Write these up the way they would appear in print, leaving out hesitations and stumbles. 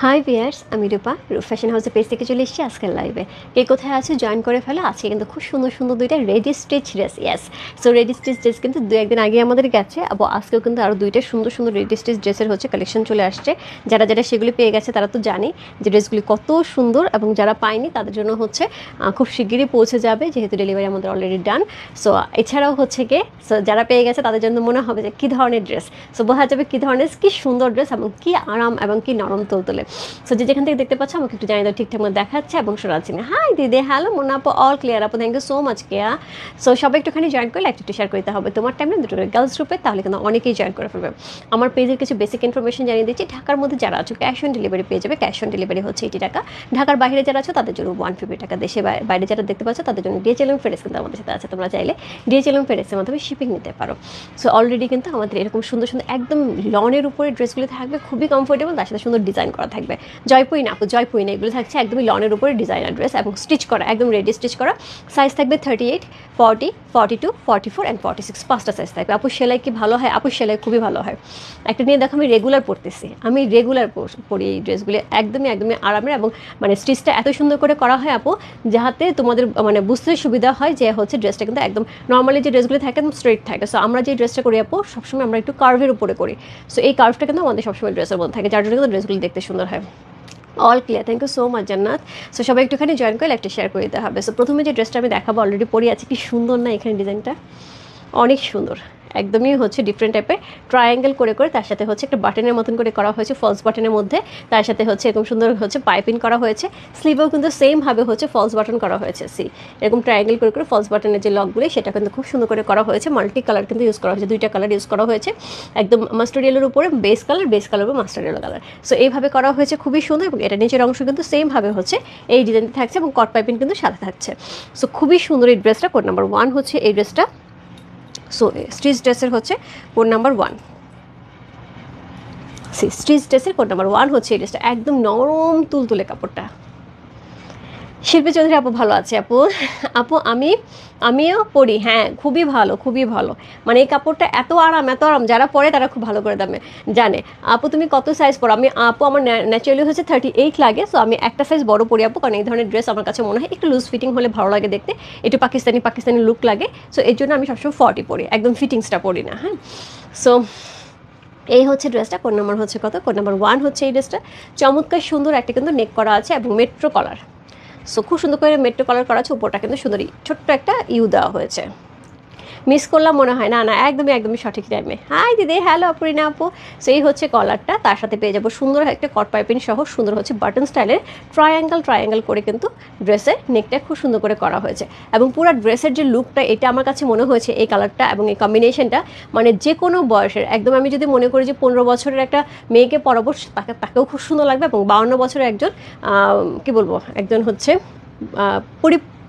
High viewers, আমি রূপা fashion হাউসের page থেকে চলে এসেছি আজকের লাইভে। কে কোথায় আছে জয়েন করে ফেলো। আজকে কিন্তু খুব সুন্দর সুন্দর দুইটা ready stitch dress. Yes, so ready stitch dress কিন্তু দু একদিন আগে আমাদের গেছে, আজকেও কিন্তু আরও দুইটা সুন্দর সুন্দর রেডি স্টিচ ড্রেসের কালেকশন চলে আসছে। যারা যারা সেগুলি পেয়ে গেছে তারা তো জানি যে ড্রেসগুলি কত সুন্দর, এবং যারা পায়নি তাদের জন্য খুব শিগগিরই পৌঁছে যাবে, যেহেতু ডেলিভারি আমাদের অলরেডি ডান। সো এছাড়াও যারা পেয়ে গেছে তাদের জন্য মনে হবে যে কী ধরনের ড্রেস, সো বোঝা যাবে কী ধরনের, কী সুন্দর ড্রেস এবং কী আরাম এবং কী নরম তোলে। সো যেখান থেকে দেখতে পাচ্ছ আমাকে একটু জানিয়ে দাও ঠিকঠাক মতো দেখাচ্ছে এবং শোনাচ্ছি না। হাই দিদি, হ্যালো মোনা আপু, অল ক্লিয়ার আপু, thank you so much Keya. So সবাই একটুখানি জয়েন করলে একটু শেয়ার করতে হবে তোমার টাইমে দুটো গার্লস গ্রুপে, তাহলে কিন্তু অনেকেই জয়েন করে ফেলবে। আমার পেজের কিছু বেসিক ইনফরমেশন জানিয়ে দিচ্ছি। ঢাকার মধ্যে যারা আছো ক্যাশ অন ডেলিভারি পেয়ে যাবে। ক্যাশ অন ডেলিভারি হচ্ছে 80 টাকা। ঢাকার বাইরে যারা আছো তাদের জন্য 150 টাকা। দেশে বাইরে যারা দেখতে পাচ্ছ তাদের জন্য ডিএচএল এবং ফেরেক্স কিন্তু আমাদের সাথে আছে। তোমরা চাইলে ডিএচএল এবং ফেরেক্সের মাধ্যমে শিপিং নিতে পারো। সো অলরেডি কিন্তু আমাদের এরকম সুন্দর সুন্দর একদম লনের উপরে ড্রেসগুলি থাকবে, খুবই কমফোর্টেবল, তার সাথে সুন্দর ডিজাইন করা থাকবে। জয়পুরি না আপু, জয়পুরি না, এগুলো থাকছে একদমই লনের উপরে ডিজাইনার ড্রেস এবং স্টিচ করা, একদম রেডি স্টিচ করা। সাইজ থাকবে 38, 40, 42, 44 অ্যান্ড 46, 5টা সাইজ থাকবে। আপু সেলাই কি ভালো হয়? আপু সেলাই খুবই ভালো হয়। একটা নিয়ে দেখো, আমি রেগুলার পরতেছি, আমি রেগুলার পরি এই ড্রেসগুলি, একদমই একদমই আরামের, এবং স্টিচটা এত সুন্দর করে করা হয় আপু, যাতে তোমাদের বুঝতে সুবিধা হয় যে ড্রেসটা কিন্তু একদম নর্মালি যে ড্রেসগুলি থাকে একদম স্ট্রেট থাকে। সো আমরা যে ড্রেসটা করি আপু সবসময় আমরা একটু কার্ভের উপরে করি। সো এই কার্ভটা কিন্তু আমাদের সবসময় ড্রেসের মধ্যে থাকে, যার জন্য কিন্তু ড্রেসগুলি দেখতে সুন্দর হয়। All clear, thank you so much Jannat. So সবাই একটুখানি জয়েন করে একটা শেয়ার করে দিতে হবে। সো প্রথমে যে ড্রেসটা আমি দেখাবো অলরেডি পরে আছে, কি সুন্দর না এখানে ডিজাইনটা, অনেক সুন্দর, একদমই ডিফারেন্ট টাইপের ট্রায়াঙ্গেল করে করে, তার সাথে একটা বাটনের মতন করে করা হয়েছে, ফলস বাটনের মধ্যে, তার সাথে এরকম সুন্দর পাইপিং করা হয়েছে। স্লিভেও কিন্তু সেমভাবে ফলস বাটন করা হয়েছে। এরকম ট্রায়াঙ্গেল করে করে ফলস বাটনের যে লকগুলি সেটা কিন্তু খুব সুন্দর করে করা হয়েছে। মাল্টি কালার কিন্তু ইউজ করা হয়েছে, দুইটা কালার ইউজ করা হয়েছে, একদম মাস্টার্ড ইয়েলোর উপরে বেস কালার উপর মাস্টার্ড ইয়েলো কালার। সো এইভাবে করা হয়েছে, খুবই সুন্দর। এবং এটা নিচের অংশ কিন্তু সেমভাবে এই ডিজাইনটি থাকছে, এবং কট পাইপিং কিন্তু সাথে থাকছে। সো খুবই সুন্দর এই ড্রেসটা। কোড নাম্বার 1 এই ড্রেসটা। সো স্টিচ ড্রেসের কোড নাম্বার 1। স্টিচ ড্রেসের কোড নাম্বার 1 এই ড্রেসটা, একদম নরম তুলতুলে কাপড়টা। শিল্পী চৌধুরী আপু ভালো আছে আপু। আপু আমিও পরি, হ্যাঁ খুবই ভালো, খুবই ভালো। এই কাপড়টা এত আরাম, এত আরাম, যারা পরে তারা খুব ভালো করে জানে। আপু তুমি কত সাইজ পরো? আমার ন্যাচারালি 38 লাগে। সো আমি একটা সাইজ বড় পরি আপু, কারণ এই ধরনের ড্রেস আমার কাছে মনে হয় একটু লুজ ফিটিং হলে ভালো লাগে দেখতে, একটু পাকিস্তানি লুক লাগে। সো এর জন্য আমি সবসময় 40 পরি, একদম ফিটিংসটা পরি না। হ্যাঁ, সো এই ড্রেসটা। কোড নাম্বার কত? কোড নাম্বার 1 এই ড্রেসটা। চমৎকার সুন্দর একটা কিন্তু নেক করা আছে এবং মেট্রো কলার। সো খুব সুন্দর করে মেট্রো কালার করা আছে, উপরটা কিন্তু সুন্দরই ছোট্ট একটা ইউ দেওয়া হয়েছে। মিস করলাম মনে হয় না, একদমই সঠিক টাইমে। হাই দিদি, হ্যালো অপরিনা আপু। সো এই কলারটা, তার সাথে পেয়ে যাবো সুন্দর একটা কট পাইপিং সহ সুন্দর বাটন স্টাইলের ট্রায়াঙ্গেল করে কিন্তু ড্রেসের নেকটা খুব সুন্দর করে করা হয়েছে। এবং পুরো ড্রেসের যে লুকটা, এটা আমার কাছে মনে হয়েছে এই কালারটা এবং এই কম্বিনেশনটা যে কোনো বয়সের, একদম আমি যদি মনে করি যে 15 বছরের একটা মেয়েকে পরাবো, তাকেও খুব সুন্দর লাগবে, এবং 52 বছরের একজন কি বলবো, একজন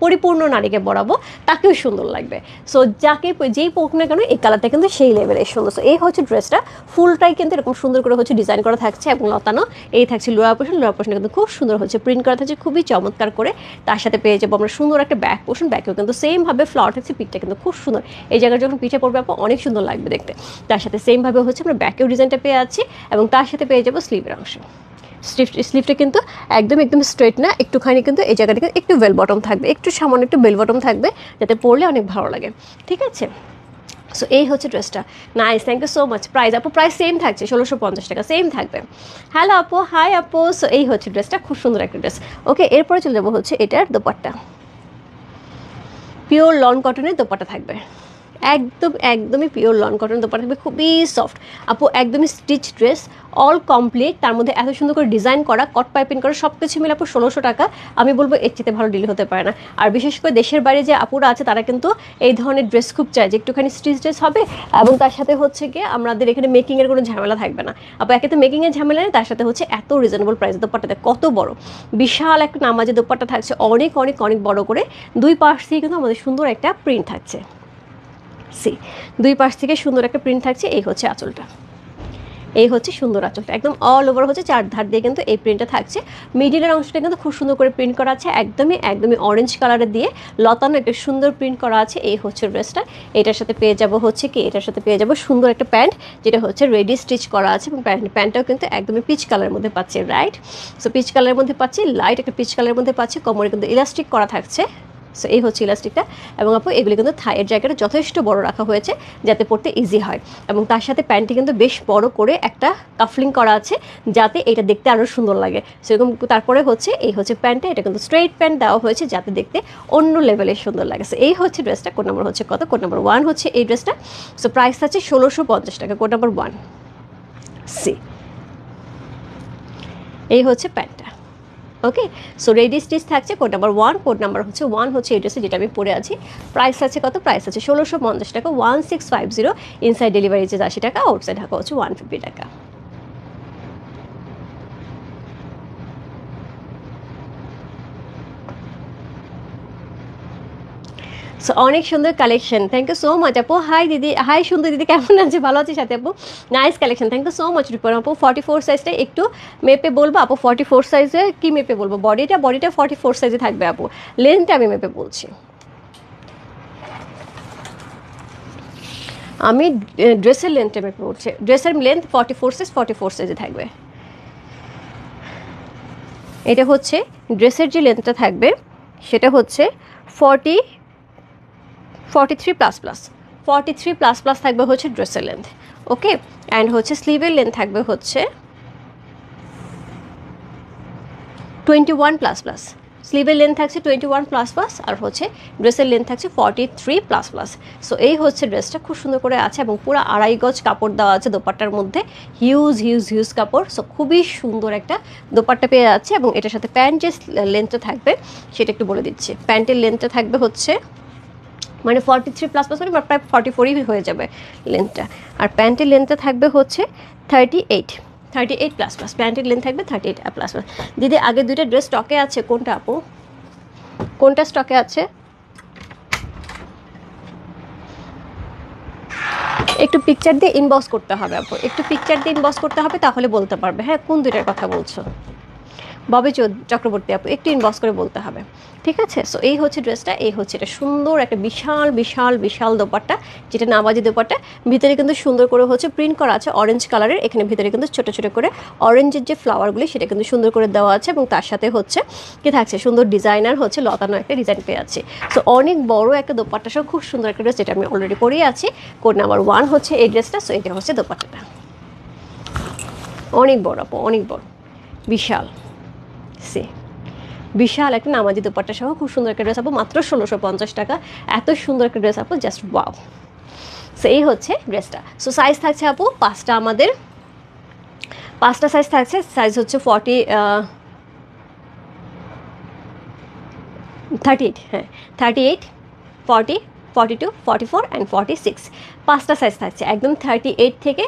পরিপূর্ণ নারীকে পরাবো, তাকেও সুন্দর লাগবে। সো যেই পরুক না কেন, এই কালারটা কিন্তু সেই লেভেলের সুন্দর। সো এই ড্রেসটা ফুলটাই কিন্তু এরকম সুন্দর করে ডিজাইন করা থাকছে এবং লতানো। এই থাকছে লোয়ার পোর্শন কিন্তু খুব সুন্দর প্রিন্ট করা থাকছে, খুবই চমৎকার করে। তার সাথে পেয়ে যাবো আমরা সুন্দর একটা ব্যাক পোর্শন, ব্যাকেও কিন্তু সেমভাবে ফ্লাওয়ার থাকছে, পিঠটা কিন্তু খুব সুন্দর। এই জায়গায় যখন পিঠে পড়বে আপু অনেক সুন্দর লাগবে দেখতে। তার সাথে সেমভাবে আমরা ব্যাকেও ডিজাইনটা পেয়ে যাচ্ছি, এবং তার সাথে পেয়ে যাবো স্লিভের অংশ। স্লিভটা কিন্তু একদম স্ট্রেট না, একটুখানি কিন্তু এই জায়গাটা একটু বেল বটম থাকবে, একটু সামান্য একটু বেল বটম থাকবে, যাতে পরলে অনেক ভালো লাগে। ঠিক আছে, সো এই ড্রেসটা। Nice, thank you so much. Price আপু প্রাইস সেম থাকছে, 1650 টাকা সেম থাকবে। হ্যালো আপু, হাই আপু। সো এই ড্রেসটা, খুব সুন্দর একটা ড্রেস। ওকে, এরপরে চলে যাবো এটার দোপাট্টা। পিওর লন কটনের দোপাট্টা থাকবে, একদমই পিওর লন কটন দোপাট্টা থাকবে, খুবই সফট আপু, একদমই স্টিচ ড্রেস, অল কমপ্লিট। তার মধ্যে এত সুন্দর করে ডিজাইন করা, কট পাইপিং করা, সব কিছু মিলে আপু 1600 টাকা। আমি বলবো এর চেয়ে ভালো ডিল হতে পারে না। আর বিশেষ করে দেশের বাইরে যে আপুরা আছে তারা কিন্তু এই ধরনের ড্রেস খুব চায়, যে একটুখানি স্টিচ ড্রেস হবে, এবং তার সাথে গিয়ে আমাদের এখানে মেকিংয়ের কোনো ঝামেলা থাকবে না আপু। একে তো মেকিংয়ের ঝামেলা নেই, তার সাথে এত রিজনেবল প্রাইসে দোপাট্টাতে, কত বড় বিশাল একটা নামাজে দোপাট্টা থাকছে, অনেক অনেক অনেক বড় করে। দুই পাশ থেকে কিন্তু আমাদের সুন্দর একটা প্রিন্ট থাকছে। দুই পাশ থেকে সুন্দর একটা প্রিন্ট থাকছে। এই আঁচলটা, এই হচ্ছে সুন্দর আঁচলটা, একদম অল ওভার হচ্ছে চার ধার দিয়ে কিন্তু এই প্রিন্টটা থাকছে। মিডিলের অংশটা কিন্তু খুব সুন্দর করে প্রিন্ট করা আছে, একদমই একদমই অরেঞ্জ কালারের দিয়ে লতানো একটা সুন্দর প্রিন্ট করা আছে। এই হচ্ছে ড্রেসটা। এটার সাথে পেয়ে যাব হচ্ছে কি, এটার সাথে পেয়ে যাব সুন্দর একটা প্যান্ট, যেটা হচ্ছে রেডি স্টিচ করা আছে, এবং প্যান্টটাও কিন্তু একদমই পিচ কালারের মধ্যে পাচ্ছি, রাইট? সো পিচ কালারের মধ্যে পাচ্ছি, লাইট একটা পিচ কালারের মধ্যে পাচ্ছি, কোমরে কিন্তু ইলাস্টিক করা থাকছে। সো এই হচ্ছে ইলাস্টিকটা, এবং আপু এগুলি কিন্তু থাইয়ের জায়গাটা যথেষ্ট বড় রাখা হয়েছে যাতে পড়তে ইজি হয়, এবং তার সাথে প্যান্টটি কিন্তু বেশ বড় করে একটা কাফলিং করা আছে যাতে এটা দেখতে আরও সুন্দর লাগে সেরকম। তারপরে হচ্ছে এই হচ্ছে প্যান্টটা, এটা কিন্তু স্ট্রেইট প্যান্ট দেওয়া হয়েছে যাতে দেখতে অন্য লেভেলের সুন্দর লাগে। সো এই হচ্ছে ড্রেসটা। কোড নাম্বার হচ্ছে কত? কোড নাম্বার 1 হচ্ছে এই ড্রেসটা। সো প্রাইস আছে 1650 টাকা, কোড নাম্বার 1 সি। এই হচ্ছে প্যান্টটা। ওকে, সো রেডি স্টিচ থাকছে কোড নাম্বার 1, কোড নাম্বার হচ্ছে 1 হচ্ছে এই ড্রেসে যেটা আমি পরে আছি। প্রাইস আছে কত? প্রাইস আছে 1650 টাকা, 1650। ইনসাইড ডেলিভারি চার্জ 80 টাকা, আউটসাইড ঢাকা হচ্ছে 150 টাকা। সো অনেক সুন্দর collection, thank you so much আপু। হাই দিদি, হাই সুন্দর দিদি, কেমন আছে? ভালো আছি সাথে আপু, nice collection, thank you so much Ripon আপু। 44 সাইজটা একটু মেপে বলবো আপু? 44 সাইজে কি মেপে বলবো? বডিটা 44 সাইজে থাকবে আপু, লেন্থটা আমি মেপে বলছি। আমি ড্রেসের লেন্থটা মেপে বলছি, ড্রেসের লেন্থ 44 সাইজে থাকবে। এটা হচ্ছে ড্রেসের যে লেন্থটা থাকবে সেটা হচ্ছে 43 প্লাস প্লাস, 43 প্লাস প্লাস থাকবে হচ্ছে ড্রেসের লেন্থ। ওকে, অ্যান্ড হচ্ছে স্লিভের লেন্থ থাকবে হচ্ছে 21 প্লাস প্লাস। স্লিভের লেন্থ থাকছে 21 প্লাস প্লাস, আর হচ্ছে ড্রেসের লেন্থ থাকছে 43 প্লাস প্লাস। সো এই হচ্ছে ড্রেসটা, খুব সুন্দর করে আছে, এবং পুরো 2.5 গজ কাপড় দেওয়া আছে দোপাট্টার মধ্যে, হিউজ হিউজ হিউজ কাপড়। সো খুবই সুন্দর একটা দোপাট্টা পেয়ে যাচ্ছে, এবং এটার সাথে প্যান্ট যে লেন্থটা থাকবে সেটা একটু বলে দিচ্ছি। প্যান্টের লেন্থটা থাকবে হচ্ছে মানে 43 প্লাস প্লাস, মানে প্রায় 44ই হয়ে যাবে লেন্থটা। আর প্যান্টের লেন্থটা থাকবে হচ্ছে 38 প্লাস প্লাস, প্যান্টের লেন্থ থাকবে 38 প্লাস প্লাস। দিদি আগে দুইটা ড্রেস স্টকে আছে, কোনটা আপু? কোনটা স্টকে আছে? একটু পিকচার দিয়ে ইনবক্স করতে হবে আপু, একটু পিকচার দিয়ে ইনবক্স করতে হবে, তাহলে বলতে পারবে হ্যাঁ কোন দুইটার কথা বলছো। ববি চক্রবর্তী আপু, একটু ইনবক্স করে বলতে হবে, ঠিক আছে? সো এই হচ্ছে ড্রেসটা, এই হচ্ছে এটা সুন্দর একটা বিশাল বিশাল বিশাল দোপাট্টা, যেটা নামাজি দোপাট্টা। ভিতরে কিন্তু সুন্দর করে হচ্ছে প্রিন্ট করা আছে অরেঞ্জ কালারের, এখানে ভিতরে কিন্তু ছোট ছোট করে অরেঞ্জের যে ফ্লাওয়ারগুলি সেটা কিন্তু সুন্দর করে দেওয়া আছে, এবং তার সাথে হচ্ছে কি থাকছে সুন্দর ডিজাইনার হচ্ছে লতানো একটা ডিজাইন পেয়ে আছে। সো অনেক বড় একটা দোপাট্টা সহ খুব সুন্দর একটা ড্রেস, যেটা আমি অলরেডি পরেই আছি। কোড নাম্বার 1 হচ্ছে এই ড্রেসটা। সো এটা হচ্ছে দোপাট্টাটা, অনেক বড় আপু, অনেক বড়, বিশাল সে, বিশাল একটা নামাজি দোপাট্টা সহ খুব সুন্দর একটা ড্রেস আপু, মাত্র 1650 টাকা। এত সুন্দর একটা ড্রেস আপু, জাস্ট ওয়াও। সো এই হচ্ছে ড্রেসটা। সো সাইজ থাকছে আপু 5টা, আমাদের 5টা সাইজ থাকছে। সাইজ হচ্ছে 38, হ্যাঁ 38, 40, 42, 44 অ্যান্ড 46, 5টা সাইজ থাকছে। একদম 38 থেকে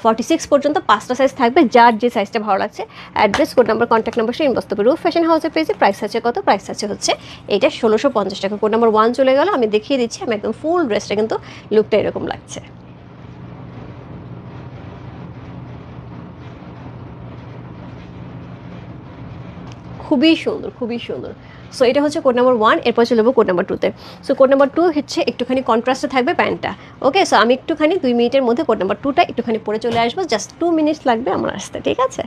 46 পর্যন্ত 5টা সাইজ থাকবে, যার যে সাইজটা ভালো লাগছে। Address, code number, contact number সে ইনবক্স করবে। রূপ ফ্যাশন হাউসের পেজে প্রাইস আছে কত? প্রাইস আছে হচ্ছে এটা 1650 টাকা। কোড নাম্বার 1 চলে গেল, আমি দেখিয়ে দিচ্ছি। আমি একদম ফুল ড্রেসটা কিন্তু লুকটা এরকম লাগছে। খুবই সুন্দর, খুবই সুন্দর। সো এটা হচ্ছে কোড নাম্বার 1, এরপর চলে যাবো কোড নাম্বার 2তে। সো কোড নাম্বার 2 হচ্ছে একটুখানি কন্ট্রাস্টে থাকবে প্যান্টটা। ওকে, সো আমি একটুখানি 2 মিনিটের মধ্যে কোড নাম্বার 2টা একটুখানি পরে চলে আসবো, জাস্ট 2 মিনিটস লাগবে আমার আসতে, ঠিক আছে?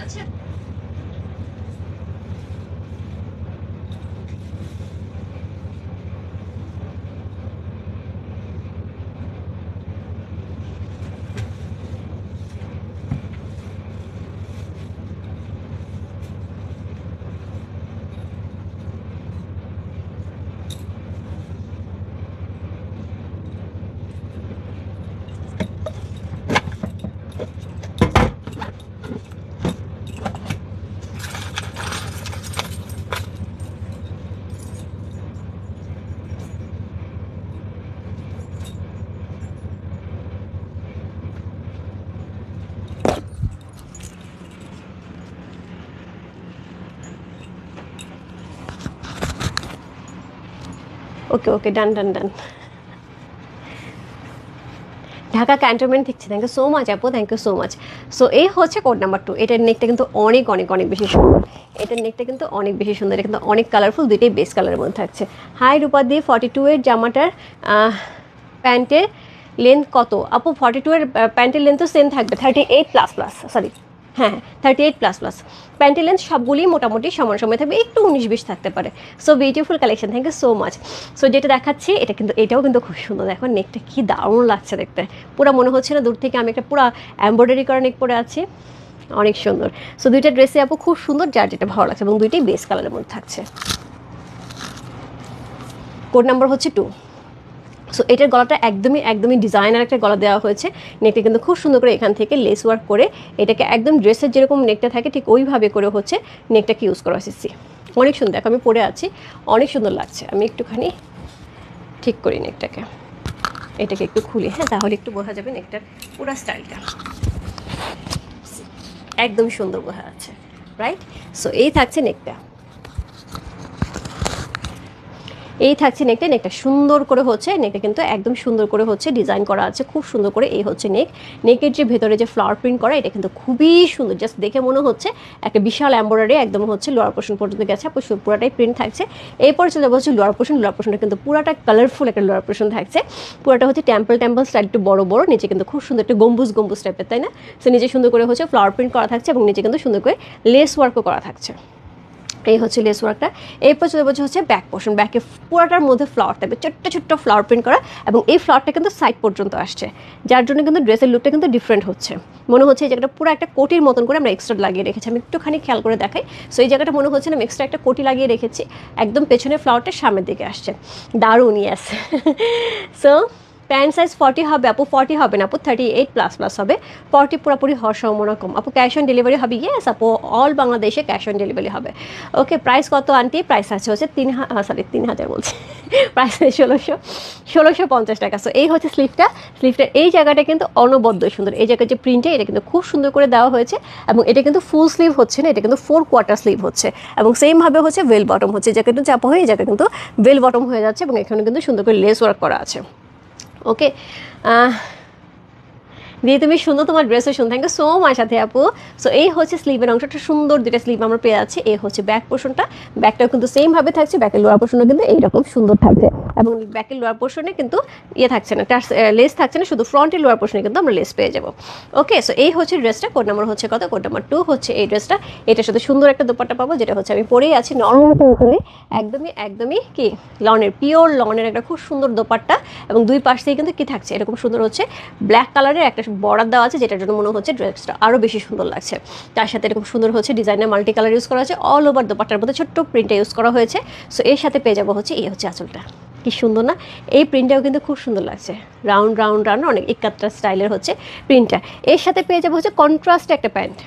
আচ্ছা, okay okay, done done done. Dhaka cantonment দেখছি, থ্যাংক ইউ সো মাচ আপু, thank you so much. So এই হচ্ছে কোড নাম্বার 2। এটার নেকটা কিন্তু অনেক অনেক অনেক বেশি সুন্দর, এটার নেকটা কিন্তু অনেক বেশি সুন্দর, এটা কিন্তু অনেক কালারফুল, দুইটাই বেস কালারের মধ্যে থাকছে। হাই রূপাদি, 42 এর জামাটার প্যান্টের লেন্থ কত আপু? 42 এর প্যান্টের লেন্থ তো সেম থাকবে, 38 প্লাস প্লাস, সরি হ্যাঁ 38 প্লাস প্লাস। প্যান্টের লেন্থ সবগুলি মোটামুটি সমান সময় থাকবে, একটু 19-20 থাকতে পারে। So beautiful collection, thank you so much. So যেটা দেখাচ্ছি এটা কিন্তু, এটাও কিন্তু খুব সুন্দর, দেখো নেকটা কি দারুণ লাগছে দেখতে, পুরো মনে হচ্ছে না দূর থেকে আমি একটা পুরো এমব্রয়ডারি করা নেক পরে আছি, অনেক সুন্দর। সো দুইটা ড্রেসে আপু খুব সুন্দর, যার যেটা ভালো লাগছে, এবং দুইটাই বেস কালারের মধ্যে থাকছে। কোড নাম্বার হচ্ছে 2। সো এটার গলাটা একদমই একদমই ডিজাইনার একটা গলা দেওয়া হয়েছে, নেকটা কিন্তু খুব সুন্দর করে এখান থেকে লেস ওয়ার্ক করে এটাকে একদম ড্রেসের যেরকম নেকটা থাকে ঠিক ওইভাবে করে হচ্ছে নেকটাকে ইউজ করা হয়েছে। অনেক সুন্দর, দেখো আমি পরে আছি, অনেক সুন্দর লাগছে। আমি একটুখানি ঠিক করি নেকটাকে, এটাকে একটু খুলি, হ্যাঁ তাহলে একটু বোঝা যাবে নেকটার পুরো স্টাইলটা, একদম সুন্দর বোঝা যাচ্ছে, রাইট? সো এই থাকছে নেকটা, এই থাকছে নেকটা। নেকটা সুন্দর করে হচ্ছে, নেকটা কিন্তু একদম সুন্দর করে হচ্ছে ডিজাইন করা আছে, খুব সুন্দর করে। এই হচ্ছে নেক, নেকের যে ভেতরে যে ফ্লাওয়ার প্রিন্ট করা, এটা কিন্তু খুবই সুন্দর, জাস্ট দেখে মনে হচ্ছে একটা বিশাল এমব্রয়ডারি একদম হচ্ছে লোয়ার পোর্শন পর্যন্ত গেছে, পুরোটাই প্রিন্ট থাকছে। এরপর চলে যাবো হচ্ছে লোয়ার পোর্শন, লোয়ার পোর্শনটা কিন্তু পুরোটা কালারফুল একটা লোয়ার পোর্শন থাকছে, পুরোটা হচ্ছে টেম্পল টেম্পল স্টাইল, একটু বড় বড়, নিচে কিন্তু খুব সুন্দর একটা গম্বুজ গম্বুজ টাইপের, তাই না? সো নিচে সুন্দর করে হচ্ছে ফ্লাওয়ার প্রিন্ট করা থাকছে, এবং নিচে কিন্তু সুন্দর করে লেস ওয়ার্কও করা থাকছে। এই হচ্ছে লেস ওয়ার্কটা। এরপর চলে যাচ্ছে হচ্ছে ব্যাক পোর্শন, ব্যাকে পুরোটার মধ্যে ফ্লাওয়ার থাকবে, ছোট্ট ছোট্ট ফ্লাওয়ার প্রিন্ট করা, এবং এই ফ্লাওয়ারটা কিন্তু সাইড পর্যন্ত আসছে, যার জন্য কিন্তু ড্রেসের লুকটা কিন্তু ডিফারেন্ট হচ্ছে। মনে হচ্ছে এই জায়গাটা পুরো একটা কোটির মতন করে আমরা এক্সট্রা লাগিয়ে রেখেছি, আমি একটুখানি খেয়াল করে দেখাই। সো এই জায়গাটা মনে হচ্ছে না আমি এক্সট্রা একটা কোটি লাগিয়ে রেখেছি, একদম পেছনে ফ্লাওয়ারটা সামনের দিকে আসছে, দারুণ, ইয়েস। সো প্যান্ট সাইজ 40 হবে আপু? 40 হবে না আপু, 38 প্লাস প্লাস হবে, 40 পুরোপুরি হওয়ার সম্ভাবনা কম আপু। ক্যাশ অন ডেলিভারি হবে? ইয়েস আপু, অল বাংলাদেশে ক্যাশ অন ডেলিভারি হবে। ওকে, প্রাইস কত আন্টি? প্রাইস আছে হচ্ছে 3,000 বলছি, প্রাইস 1650 টাকা। সো এই হচ্ছে স্লিভটা, স্লিভটার এই জায়গাটা কিন্তু অনবদ্য সুন্দর, এই জায়গায় যে প্রিন্টে এটা কিন্তু খুব সুন্দর করে দেওয়া হয়েছে, এবং এটা কিন্তু ফুল স্লিভ হচ্ছে না, এটা কিন্তু 4 কোয়ার্টার স্লিভ হচ্ছে, এবং সেমভাবে হচ্ছে ভেল বটম হচ্ছে, এই জায়গাটা চাপা হয়ে এই জায়গায় কিন্তু ভেল বটম হয়ে যাচ্ছে, এবং এখানে কিন্তু সুন্দর করে লেস ওয়ার্ক করা আছে। ওকে, দিয়ে তুমি সুন্দর, তোমার ড্রেসও সুন্দর, থ্যাংক ইউ সো মাচ সাথে আপু। সো এই হচ্ছে স্লিভের অংশটা, সুন্দর দুটো স্লিভ আমরা পেয়ে যাচ্ছি। এই হচ্ছে ব্যাক পোর্শনটা, ব্যাকটাও কিন্তু সেমভাবে থাকছে, ব্যাকের লোয়ার পোর্শনও কিন্তু এইরকম সুন্দর থাকছে, এবং ব্যাকের লোয়ার পোর্শনে কিন্তু ইয়ে থাকছে না, লেস থাকছে না, শুধু ফ্রন্টের লোয়ার পোর্শনে কিন্তু আমরা লেস পেয়ে যাবো। ওকে, সো এই হচ্ছে ড্রেসটা, কোড নাম্বার হচ্ছে কত? কোড নাম্বার 2 হচ্ছে এই ড্রেসটা। এটার সাথে সুন্দর একটা দোপাট্টা পাবো, যেটা হচ্ছে আমি পরেই আছি, নরমাল উপরে একদমই একদমই কি লনের, পিওর লনের একটা খুব সুন্দর দোপাট্টা, এবং দুই পাশ থেকে কিন্তু কি থাকছে এরকম সুন্দর হচ্ছে ব্ল্যাক কালারের একটা বর্ডার দেওয়া আছে, যেটার জন্য মনে হচ্ছে ড্রেসটা আরও বেশি সুন্দর লাগছে। তার সাথে এরকম সুন্দর হচ্ছে ডিজাইনের মাল্টি কালার ইউজ করা আছে, অল ওভার দোপাট্টার মধ্যে ছোট্ট প্রিন্টে ইউজ করা হয়েছে। সো এর সাথে পেয়ে যাবো হচ্ছে এই হচ্ছে আঁচলটা, কি সুন্দর না? এই প্রিন্টটাও কিন্তু খুব সুন্দর লাগছে, রাউন্ড রাউন্ড রাউন্ড অনেক একাত্তর স্টাইলের হচ্ছে প্রিন্টটা। এর সাথে পেয়ে যাবো হচ্ছে কন্ট্রাস্ট একটা প্যান্ট,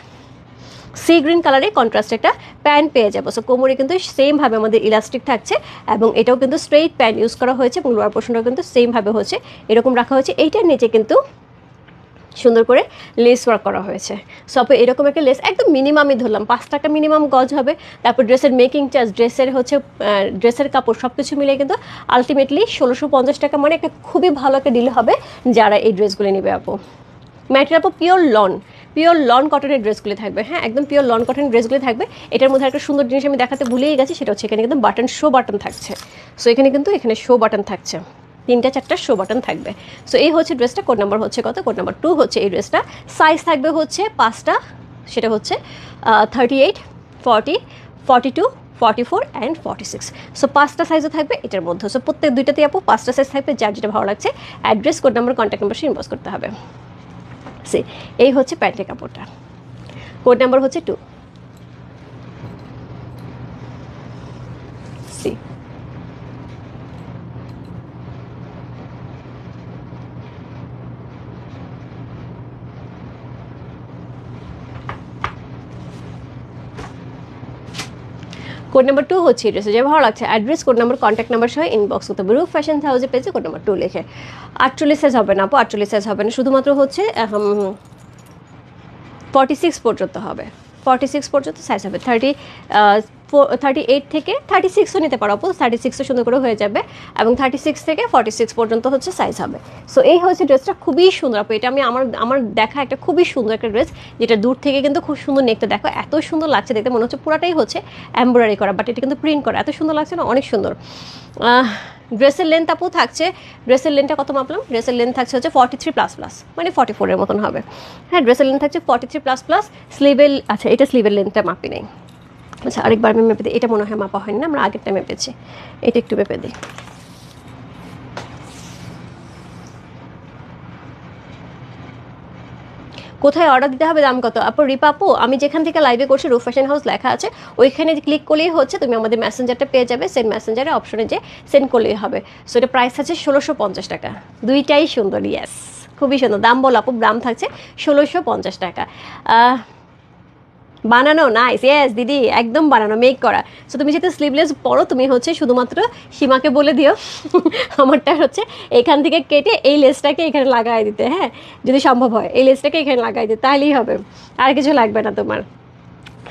সি গ্রিন কালারে কন্ট্রাস্ট একটা প্যান্ট পেয়ে যাবো। সো কোমরে কিন্তু সেমভাবে আমাদের ইলাস্টিক থাকছে, এবং এটাও কিন্তু স্ট্রেইট প্যান্ট ইউজ করা হয়েছে, এবং লোয়ার পোর্শনটাও কিন্তু সেমভাবে হচ্ছে এরকম রাখা হয়েছে। এইটার নিচে কিন্তু সুন্দর করে লেস ওয়ার্ক করা হয়েছে। সো আপু এরকম একটা লেস একদম মিনিমামই ধরলাম 5 টাকা মিনিমাম গজ হবে। তারপর ড্রেসের মেকিং চার্জ, ড্রেসের হচ্ছে ড্রেসের কাপড় সব কিছু মিলে কিন্তু আলটিমেটলি 1650 টাকা, মানে একটা খুবই ভালো একটা ডিল হবে যারা এই ড্রেসগুলো নেবে আপু। ম্যাটেরিয়াল আপু পিওর লন কটনের ড্রেসগুলি থাকবে, হ্যাঁ একদম পিওর লন কটনের ড্রেসগুলি থাকবে। এটার মধ্যে একটা সুন্দর জিনিস আমি দেখাতে ভুলেই গেছি, সেটা হচ্ছে এখানে কিন্তু বাটন, শো বাটন থাকছে। সো এখানে কিন্তু এখানে শো বাটন থাকছে, 3-4টা শো বাটন থাকবে। সো এই হচ্ছে ড্রেসটা, কোড নাম্বার হচ্ছে কত? কোড নাম্বার 2 হচ্ছে এই ড্রেসটা। সাইজ থাকবে হচ্ছে 5টা, সেটা হচ্ছে 38, 40, 42, 44 অ্যান্ড 46। সো 5টা সাইজও থাকবে এটার মধ্যে। সো প্রত্যেক দুইটাতেই আপু 5টা সাইজ থাকবে, যার যেটা ভালো লাগছে address, code number, contact number সে ইনবক্স করতে হবে। সে এই হচ্ছে প্যান্টের কাপড়টা, কোড নাম্বার হচ্ছে 2। সি কোড নাম্বার 2 হচ্ছে ড্রেসে যে ভালো লাগছে address, code number, contact number সহ ইনবক্স করতে হবে। রূপ ফ্যাশন হাউসে পেয়েছে কোড নাম্বার 2 লিখে। 48 সাইজ হবে না আপু, 48 সাইজ হবে না, শুধুমাত্র হচ্ছে 46 পর্যন্ত হবে, 46 পর্যন্ত সাইজ হবে। 38 থেকে 36ও নিতে পারো আপু, 36ও সুন্দর করে হয়ে যাবে, এবং 36 থেকে 46 পর্যন্ত হচ্ছে সাইজ হবে। সো এই হচ্ছে ড্রেসটা, খুবই সুন্দর আপু। এটা আমি আমার দেখা একটা খুবই সুন্দর একটা ড্রেস, যেটা দূর থেকে কিন্তু খুব সুন্দর নেকটা দেখো, এত সুন্দর লাগছে দেখতে, মনে হচ্ছে পুরাটাই হচ্ছে এমব্রয়ডারি করা, বাট এটা কিন্তু প্রিন্ট করা, এত সুন্দর লাগছে না, অনেক সুন্দর। ড্রেসের লেন্থ আপু থাকছে, ড্রেসের লেন্থটা কত মাপলাম, ড্রেসের লেন্থ থাকছে হচ্ছে 43++, মানে 44 এর মতন হবে। হ্যাঁ, ড্রেসের লেন্থ থাকছে 43++, স্লিভের, আচ্ছা এটা স্লিভের লেন্থটা মাপি নেই, আচ্ছা আরেকবার আমি মেপে দিই, এটা মনে হয় মাপা হয়নি না, আমরা আগেরটা মেপেছি, এটা একটু মেপে দিই। কোথায় অর্ডার দিতে হবে, দাম কত আপু? রিপা আপু, আমি যেখান থেকে লাইভে করছি রূপ ফ্যাশন হাউস লেখা আছে, ওইখানে ক্লিক করলেই হচ্ছে তুমি আমাদের মেসেঞ্জারটা পেয়ে যাবে, সেন্ড মেসেঞ্জারে অপশনে যে সেন্ড করলেই হবে। সো এটা প্রাইস আছে 1650 টাকা, দুইটাই সুন্দর, ইয়েস খুবই সুন্দর। দাম বলো আপু, দাম থাকছে 1650 টাকা। বানানো, নাইস, ইয়েস দিদি, একদম বানানো, মেক করা। সো তুমি যেহেতু স্লিভলেস পরো, তুমি হচ্ছে শুধুমাত্র সীমাকে বলে দিও আমারটা হচ্ছে এখান থেকে কেটে এই লেসটাকে এখানে লাগাই দিতে, হ্যাঁ যদি সম্ভব হয় এই লেসটাকে এখানে লাগাই দিতে, তাহলেই হবে, আর কিছু লাগবে না তোমার।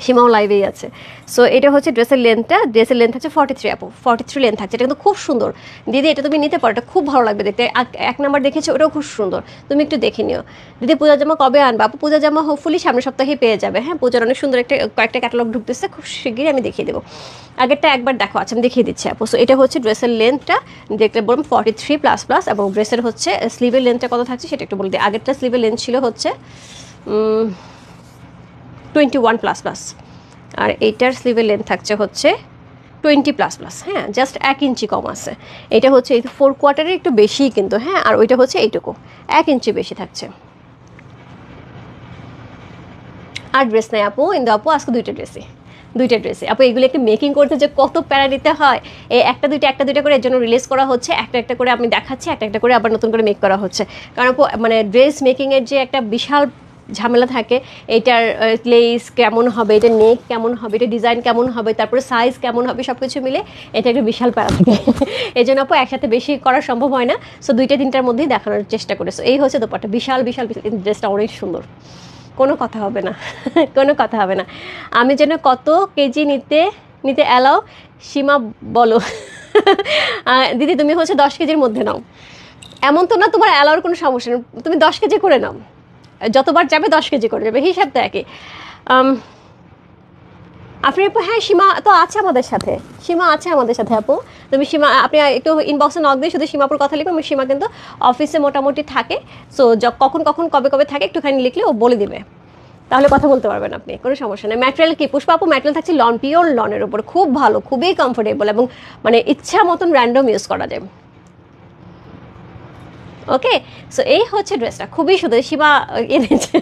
সীমাও লাইভেই আছে। সো এটা হচ্ছে ড্রেসের লেন্থটা, ড্রেসের লেন্থ হচ্ছে 43 আপু, 43 লেন্থ থাকছে, এটা কিন্তু খুব সুন্দর দিদি, এটা তুমি নিতে পারো, এটা খুব ভালো লাগবে দেখতে। এক নাম্বার দেখেছো, ওটাও খুব সুন্দর, তুমি একটু দেখে নিও। দিদি পূজা জামা কবে আনবা আপু? পূজা জামা হোপফুলি সামনের সপ্তাহে পেয়ে যাবে, হ্যাঁ পূজার অনেক সুন্দর কয়েকটা ক্যাটালগ ঢুকতেছে, খুব শিগগিরই আমি দেখিয়ে দেবো। আগেরটা একবার দেখো, আচ্ছা আমি দেখিয়ে দিচ্ছি আপু। সো এটা হচ্ছে ড্রেসের লেন্থটা, দেখতে বললাম 43++, এবং ড্রেসের হচ্ছে স্লিভের লেন্থটা কত থাকছে সেটা একটু বলে দিই। আগেরটা স্লিভের লেন্থ ছিল হচ্ছে 21++, আর এইটার স্লিভের লেন্থ থাকছে হচ্ছে 20++, হ্যাঁ জাস্ট 1 ইঞ্চি কম আছে। এটা হচ্ছে এই 4 কোয়ার্টারের একটু বেশিই কিন্তু, হ্যাঁ, আর ওইটা হচ্ছে এইটুকু 1 ইঞ্চি বেশি থাকছে। আর ড্রেস নেই আপু, কিন্তু আপু আজকে দুইটা ড্রেসে আপু, এগুলো একটু মেকিং করতে যে কত প্যারা দিতে হয়, এই একটা দুইটা করে এর জন্য রিলিজ করা হচ্ছে, একটা করে আমি দেখাচ্ছি, একটা করে আবার নতুন করে মেক করা হচ্ছে। কারণ আপু মানে ড্রেস মেকিংয়ের যে একটা বিশাল ঝামেলা থাকে, এটার লেস কেমন হবে, এটা নেক কেমন হবে, এটা ডিজাইন কেমন হবে, তারপরে সাইজ কেমন হবে, সব কিছু মিলে এটা একটা বিশাল প্যারা থাকে। এই জন্য আপু একসাথে বেশি করা সম্ভব হয় না। সো 2-3টার মধ্যেই দেখানোর চেষ্টা করেছো। এই হচ্ছে দোপাট্টা, বিশাল ড্রেসটা অনেক সুন্দর, কোনো কথা হবে না কোনো কথা হবে না। আমি যেন কত কেজি নিতে অ্যালাও, সীমা বলো দিদি তুমি হচ্ছে 10 কেজির মধ্যে নাও, এমন তো না তোমার অ্যালাওর কোনো সমস্যা নেই, তুমি 10 কেজি করে নাও, যতবার যাবে 10 কেজি করে যাবে, হিসাব তো একই। আপনি আপু, হ্যাঁ সীমা তো আছে আমাদের সাথে, সীমা আছে আমাদের সাথে আপু। তুমি সীমা, আপনি একটু ইনবক্সে নক দিয়ে শুধু সীমাপুর কথা লিখবে, সীমা কিন্তু অফিসে মোটামুটি থাকে। সো কখন কবে থাকে একটুখানি লিখলে ও বলে দিবে, তাহলে কথা বলতে পারবেন আপনি, কোনো সমস্যা নেই। ম্যাটেরিয়াল কি পুষ্পা আপু? ম্যাটেরিয়াল থাকছে লন, পিওর লনের উপর, খুব ভালো, খুবই কমফোর্টেবল, এবং মানে ইচ্ছা মতন র্যান্ডম ইউজ করা যায়। ওকে, সো এই হচ্ছে ড্রেসটা, খুবই সুন্দর। সীমা এনেছে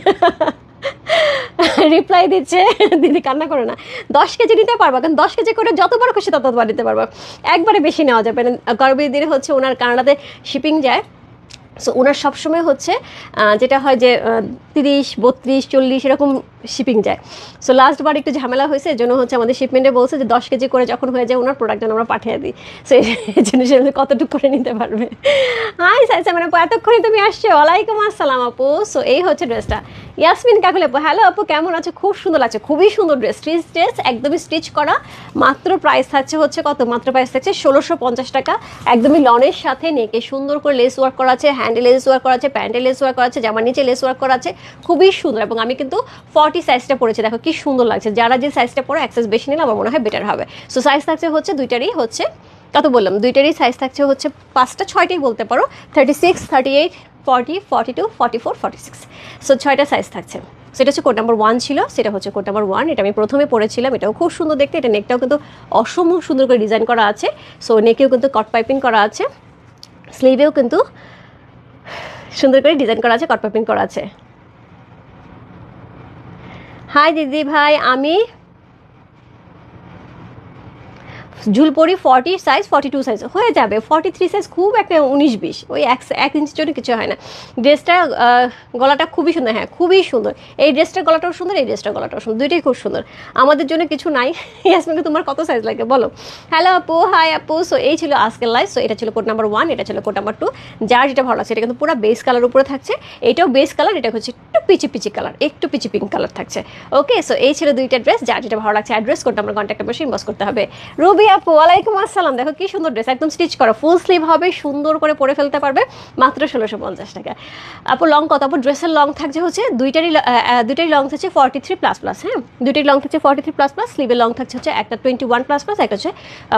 রিপ্লাই দিচ্ছে, দিদি কান্না করে না, 10 কেজি নিতে পারবা, কারণ 10 কেজি করে যতবার খুশি ততবার নিতে পারবা, একবারে বেশি নেওয়া যাবে না। গর্বের দিনে হচ্ছে ওনার কানাডাতে শিপিং যায়, সো ওনার সবসময় হচ্ছে যেটা হয় যে 30, 32, 40 এরকম শিপিং যায়। সো লাস্টবার একটু ঝামেলা হয়েছে, এর জন্য হচ্ছে আমাদের শিপমেন্টে বলছে যে 10 কেজি করে যখন হয়ে যায় ওনার প্রোডাক্ট যেন আমরা পাঠিয়ে দিই। সো এই জন্য সে কতটুকু করে নিতে পারবে। হাই সাইসা, মানে এতক্ষণে তুমি আসছো, ওয়ালাইকুম আসসালাম আপু। সো এই হচ্ছে ড্রেসটা। ইয়াসমিন কাকুল আপু, হ্যালো আপু কেমন আছো? খুব সুন্দর লাগছে, খুবই সুন্দর ড্রেস, ড্রেস একদমই স্টিচ করা। মাত্র প্রাইস থাকছে হচ্ছে কত, মাত্র প্রাইস থাকছে 1650 টাকা, একদমই লনের সাথে নেকে সুন্দর করে লেস ওয়ার্ক করা আছে, হ্যান্ডে লেস ওয়ার্ক করা আছে, প্যান্টে লেস ওয়ার্ক করা আছে, জামার নিচে লেস ওয়ার্ক করা আছে, খুবই সুন্দর। এবং আমি কিন্তু 40 সাইজটা পড়েছি, দেখো কি সুন্দর লাগছে। যারা যে সাইজটা পরে অ্যাক্সেস বেশি নিলে আমার মনে হয় বেটার হবে। সো সাইজ থাকছে হচ্ছে দুইটারই হচ্ছে কত বললাম, দুইটারই সাইজ থাকছে হচ্ছে 5টা 6টাই বলতে পারো, 36, 38, 40, 42, 44, 46। সো 6টা সাইজ থাকছে। সেটা হচ্ছে কোড নাম্বার 1 ছিল, সেটা হচ্ছে কোড নাম্বার 1, এটা আমি প্রথমে পড়েছিলাম, এটাও খুব সুন্দর দেখতে। এটা নেকটাও কিন্তু অসম্ভব সুন্দর করে ডিজাইন করা আছে। সো নেকেও কিন্তু কট পাইপিং করা আছে, স্লিভেও কিন্তু সুন্দর করে ডিজাইন করা আছে, কট পাইপিং করা আছে। হাই দিদি ভাই, আমি ঝুলপরি 40 সাইজ 42 সাইজ হয়ে যাবে, 43 সাইজ খুব একটা 19-20 ওই 1 ইঞ্চির জন্য কিছু হয় না। ড্রেসটা গলাটা খুবই সুন্দর, হ্যাঁ খুবই সুন্দর, এই ড্রেসটার গলাটাও সুন্দর, এই ড্রেসটার গলাটাও সুন্দর, দুইটাই খুব সুন্দর। আমাদের জন্য কিছু নাই। ইয়াসমিনকে তোমার কত সাইজ লাগে বলো? হ্যালো আপু, হাই আপু। সো এই ছিল আজকের লাইভ। সো এটা ছিল কোড নাম্বার 1, এটা ছিল কোড নাম্বার 2। যার যেটা ভালো লাগছে, এটা কিন্তু পুরো বেস কালার উপরে থাকছে, এটাও বেস কালার, এটা হচ্ছে একটু পিচি পিচি কালার, একটু পিচি পিঙ্ক কালার থাকছে। ওকে, সো এই ছিল দুইটা ড্রেস, যার যেটা ভালো লাগছে address code number contact number inbox করতে হবে। রুবি আপু, ওয়ালাইকুম আসসালাম। দেখো কি সুন্দর ড্রেস, একদম স্টিচ করা, ফুল স্লিভ হবে, সুন্দর করে পরে ফেলতে পারবে, মাত্র 1650 টাকা। আপু লং কত? আপু ড্রেসের লং থাকছে হচ্ছে দুইটারই লং থাকছে 43++, হ্যাঁ দুইটাই লং থাকছে 43++, স্লিভের লং থাকছে হচ্ছে একটা 21++, একটা হচ্ছে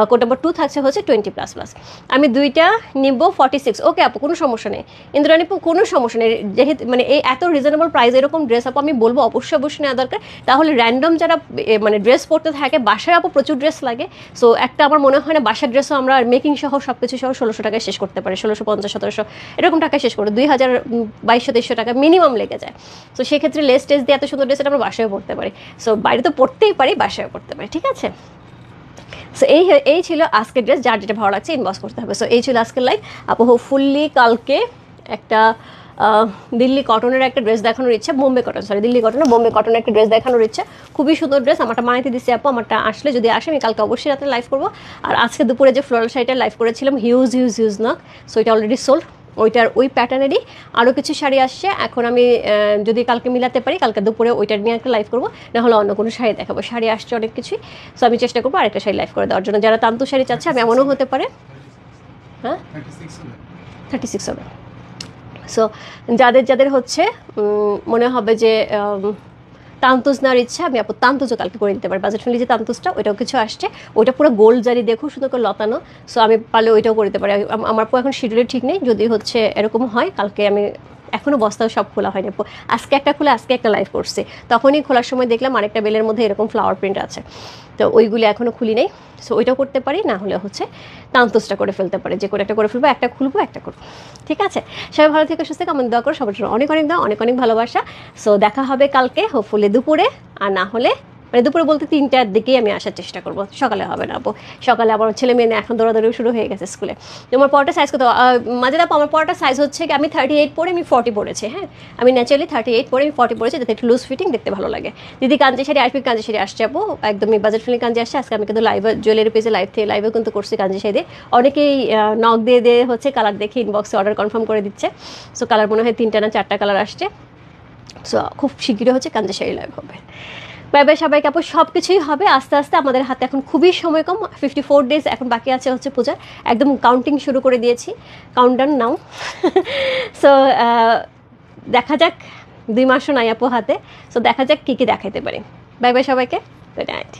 কোড নাম্বার 2 থাকছে হচ্ছে 20++। আমি দুইটা নিব 46। ওকে আপু, কোনো সমস্যা নেই। ইন্দ্রাণী আপু, কোনো সমস্যা নেই, যেহেতু মানে এই এত রিজনেবল প্রাইস এরকম ড্রেস আপু আমি বলবো অবশ্যই নেওয়া দরকার। তাহলে র্যান্ডম যারা মানে ড্রেস পরতে থাকে, বাসায় আপু প্রচুর ড্রেস লাগে, সো একটা আমার মনে হয় না বাসার ড্রেসও আমরা মেকিং সহ সব কিছু সহ 1600 টাকায় শেষ করতে পারি, 1650-1700 এরকম টাকায় শেষ করে 2000 2200-2300 টাকা মিনিমাম লেগে যায়। সো সেক্ষেত্রে লেস টেস দিয়ে এত সুন্দর ড্রেস আমরা বাসায় পড়তে পারি, সো বাইরে তো পড়তেই পারি, বাসায় পড়তে পারি, ঠিক আছে। সো এই ছিল আজকের ড্রেস, যার যেটা ভালো লাগছে ইনবক্স করতে হবে। সো এই ছিল আজকের লাইভ আপু। হোপফুলি কালকে একটা দিল্লি কটনের একটা ড্রেস দেখানোর ইচ্ছা, দিল্লি কটনের বোম্বে কটনের একটা ড্রেস দেখানোর ইচ্ছা, খুবই সুন্দর ড্রেস। আমারটা বানাইতে দিচ্ছি আপু, আমারটা আসলে যদি আসে আমি কালকে অবশ্যই রাতে লাইভ করবো। আর আজকে দুপুরে যে ফ্লোরাল শাড়িটা লাইভ করেছিলাম, হিউজ নক, সো এটা অলরেডি সোল্ড। ওই প্যাটার্নেরই আরও কিছু শাড়ি আসছে, এখন আমি যদি কালকে মিলাতে পারি কালকে দুপুরে ওইটার নিয়ে একটা লাইভ করবো, না হলে অন্য কোনো শাড়ি দেখাবো। শাড়ি আসছে অনেক কিছুই, সো আমি চেষ্টা করবো আরেকটা শাড়ি লাইভ করে দেওয়ার জন্য। যারা তান্তু শাড়ি চাচ্ছে, আমি এমনও হতে পারে, হ্যাঁ 36 হবে। সো যাদের হচ্ছে মনে হবে যে তান্তুজ নেওয়ার ইচ্ছা, আমি আপু তান্তুজও কালকে করে দিতে পারি। বাজেট ফ্রেন্ডলি যে তান্তুজটা, ওইটাও কিছু আসছে, ওইটা পুরো গোল্ড জারি দেখো সুন্দর করে লতানো, সো আমি পারলে ওইটাও করে দিতে পারি। আমার এখন শিডিউলে ঠিক নেই, যদি হচ্ছে এরকম হয় কালকে আমি, এখনও বস্তাও সব খোলা হয়নি, আজকে একটা খুলে আজকে একটা লাইভ করছি, তখনই খোলার সময় দেখলাম আরেকটা বেলের মধ্যে এরকম ফ্লাওয়ার প্রিন্ট আছে, তো ওইগুলি এখনও খুলি নেই। সো ওইটাও করতে পারি, না হলে হচ্ছে তান্তোসটা করে ফেলতে পারি, যে করে একটা করে ফেলবো, একটা খুলবো একটা করবো, ঠিক আছে। সবাই ভালো থেকে সুস্থ থেকে আমার দোয়া করো, সবার জন্য অনেক দাও, অনেক ভালোবাসা। সো দেখা হবে কালকে হোপফুলি দুপুরে, আর না হলে মানে দুপুরে বলতে 3টার দিকেই আমি আসার চেষ্টা করবো, সকালে হবে না আপু, সকালে আবার ছেলে মেয়ে এখন দৌড়াদৌড়ি শুরু হয়ে গেছে স্কুলে। তোমার পরটা সাইজ কত? মাঝে আপু আমার পরটা সাইজ হচ্ছে কি, আমি 38 পরে আমি 40 পরেছি, হ্যাঁ আমি ন্যাচারালি 38 পরে আমি 40 পরেছি, যাতে একটু লুজ ফিটিং দেখতে ভালো লাগে। দিদি কাঞ্জি শাড়ি আসবে, কাঞ্জি শাড়ি আসছে আপু, একদমই বাজেট ফ্রেন্ডলি কাঞ্জি আসছে। আজকে আমি কিন্তু জুয়েলারি পেজে লাইভেও কিন্তু করছি কাঞ্জি শাড়ি দিয়ে, অনেকেই নক দিয়ে হচ্ছে কালার দেখে ইনবক্সে অর্ডার কনফার্ম করে দিচ্ছে। সো কালার মনে হয় 3টা না 4টা কালার আসছে, সো খুব শীঘ্রই হচ্ছে কাঞ্জি শাড়ি লাইভ হবে। বাই বাই সবাইকে আপু, সব কিছুই হবে আস্তে আস্তে, আমাদের হাতে এখন খুবই সময় কম, 54 ডেজ এখন বাকি আছে হচ্ছে পূজা, একদম কাউন্টিং শুরু করে দিয়েছি, কাউন্টডাউন নাও। সো দেখা যাক, 2 মাসও নাই আপু হাতে, সো দেখা যাক কী দেখাইতে পারি। বাই বাই সবাইকে, গুড নাইট।